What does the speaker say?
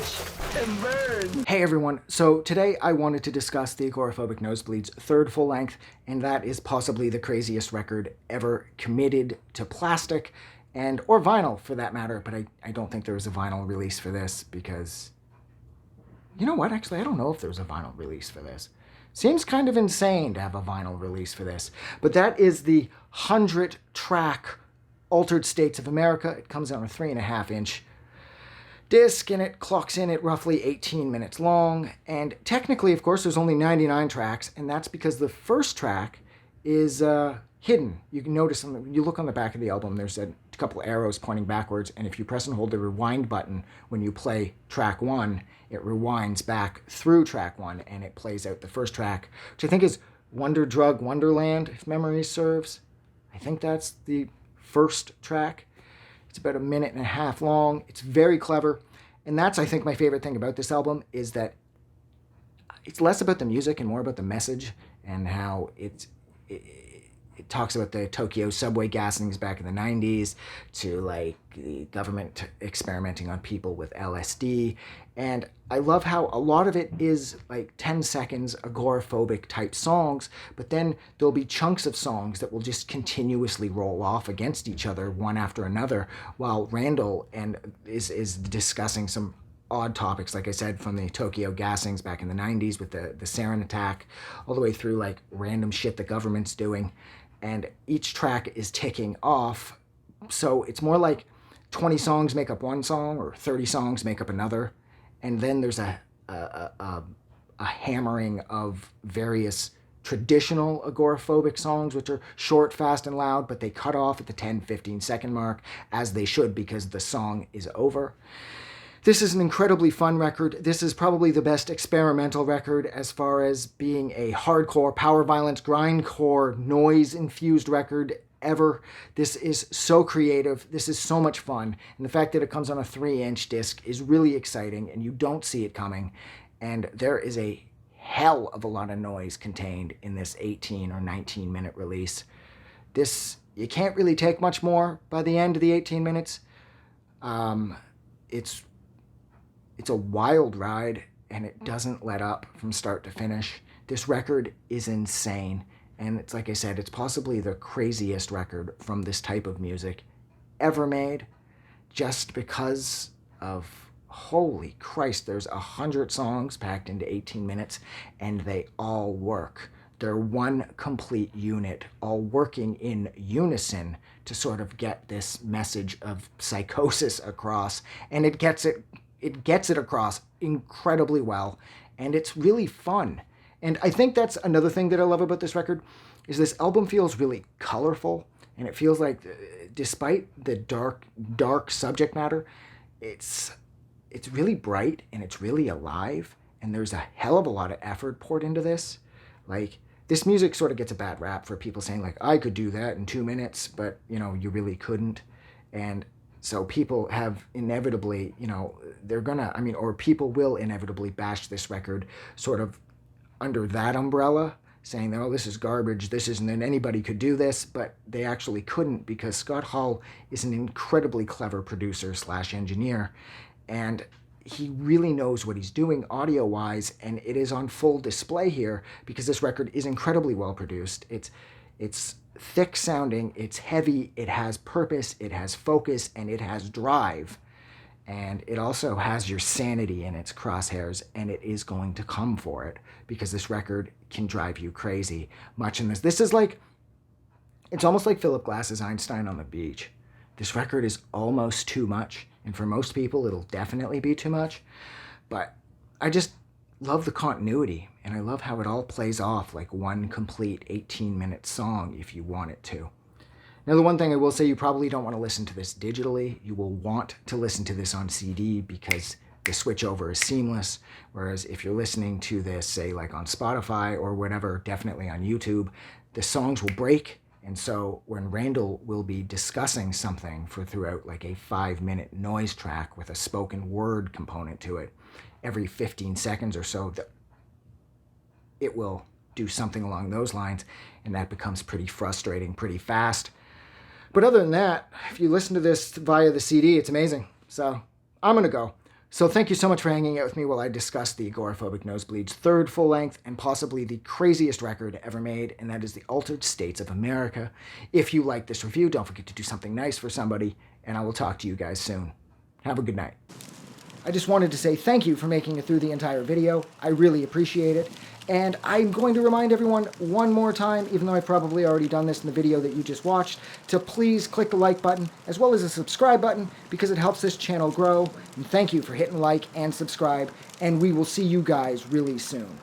Watch and burn. Hey everyone, so today I wanted to discuss the Agoraphobic Nosebleed's third full length, and that is possibly the craziest record ever committed to plastic, and or vinyl for that matter, but I don't think there was a vinyl release for this because, you know what, actually I don't know if there was a vinyl release for this. Seems kind of insane to have a vinyl release for this, but that is the 100-track Altered States of America. It comes out on a 3.5-inch disc, and it clocks in at roughly 18 minutes long. And technically, of course, there's only 99 tracks, and that's because the first track is hidden. You can notice when you look on the back of the album, there's a couple arrows pointing backwards, and if you press and hold the rewind button when you play track 1, it rewinds back through track 1, and it plays out the first track, which I think is Drug Wonderland, if memory serves. I think that's the first track. It's about 1.5 minutes long. It's very clever. And that's, I think, my favorite thing about this album is that it's less about the music and more about the message and how it talks about the Tokyo subway gassings back in the 90s to like the government experimenting on people with LSD. And I love how a lot of it is like 10 seconds agoraphobic type songs, but then there'll be chunks of songs that will just continuously roll off against each other one after another while Randall is discussing some odd topics, like I said, from the Tokyo gassings back in the 90s with the sarin attack, all the way through like random shit the government's doing. And each track is ticking off, so it's more like 20 songs make up one song or 30 songs make up another. And then there's a hammering of various traditional agoraphobic songs, which are short, fast, and loud, but they cut off at the 10-15 second mark, as they should, because the song is over. This is an incredibly fun record. This is probably the best experimental record as far as being a hardcore, power violence, grindcore, noise-infused record ever. This is so creative. This is so much fun. And the fact that it comes on a 3-inch disc is really exciting, and you don't see it coming. And there is a hell of a lot of noise contained in this 18 or 19-minute release. This, you can't really take much more by the end of the 18 minutes. It's a wild ride, and it doesn't let up from start to finish. This record is insane, and it's like I said, it's possibly the craziest record from this type of music ever made, just because of, holy Christ, there's 100 songs packed into 18 minutes, and they all work. They're one complete unit, all working in unison to sort of get this message of psychosis across, and it gets it across incredibly well, and it's really fun. And I think that's another thing that I love about this record, is this album feels really colorful, and it feels like, despite the dark subject matter, it's really bright, and it's really alive, and there's a hell of a lot of effort poured into this. Like, this music sort of gets a bad rap for people saying, like, I could do that in 2 minutes, but, you know, you really couldn't. And so people have inevitably, you know, people will inevitably bash this record sort of under that umbrella, saying, oh, this is garbage, this isn't, and anybody could do this, but they actually couldn't, because Scott Hall is an incredibly clever producer / engineer, and he really knows what he's doing audio-wise, and it is on full display here, because this record is incredibly well produced. It's thick sounding, it's heavy, it has purpose, it has focus, and it has drive. And it also has your sanity in its crosshairs, and it is going to come for it, because this record can drive you crazy. Much in this. This is like, it's almost like Philip Glass's Einstein on the Beach. This record is almost too much, and for most people it'll definitely be too much. But I just love the continuity, and I love how it all plays off like one complete 18-minute song if you want it to. Now, the one thing I will say, you probably don't want to listen to this digitally. You will want to listen to this on CD, because the switch over is seamless, whereas if you're listening to this, say, like on Spotify or whatever, definitely on YouTube, the songs will break. And so when Randall will be discussing something throughout like a 5-minute noise track with a spoken word component to it, every 15 seconds or so, it will do something along those lines, and that becomes pretty frustrating pretty fast. But other than that, if you listen to this via the CD, it's amazing. So I'm going to go. So thank you so much for hanging out with me while I discuss the Agoraphobic Nosebleed's third full-length and possibly the craziest record ever made, and that is the Altered States of America. If you like this review, don't forget to do something nice for somebody, and I will talk to you guys soon. Have a good night. I just wanted to say thank you for making it through the entire video. I really appreciate it. And I'm going to remind everyone one more time, even though I've probably already done this in the video that you just watched, to please click the like button as well as the subscribe button because it helps this channel grow. And thank you for hitting like and subscribe, and we will see you guys really soon.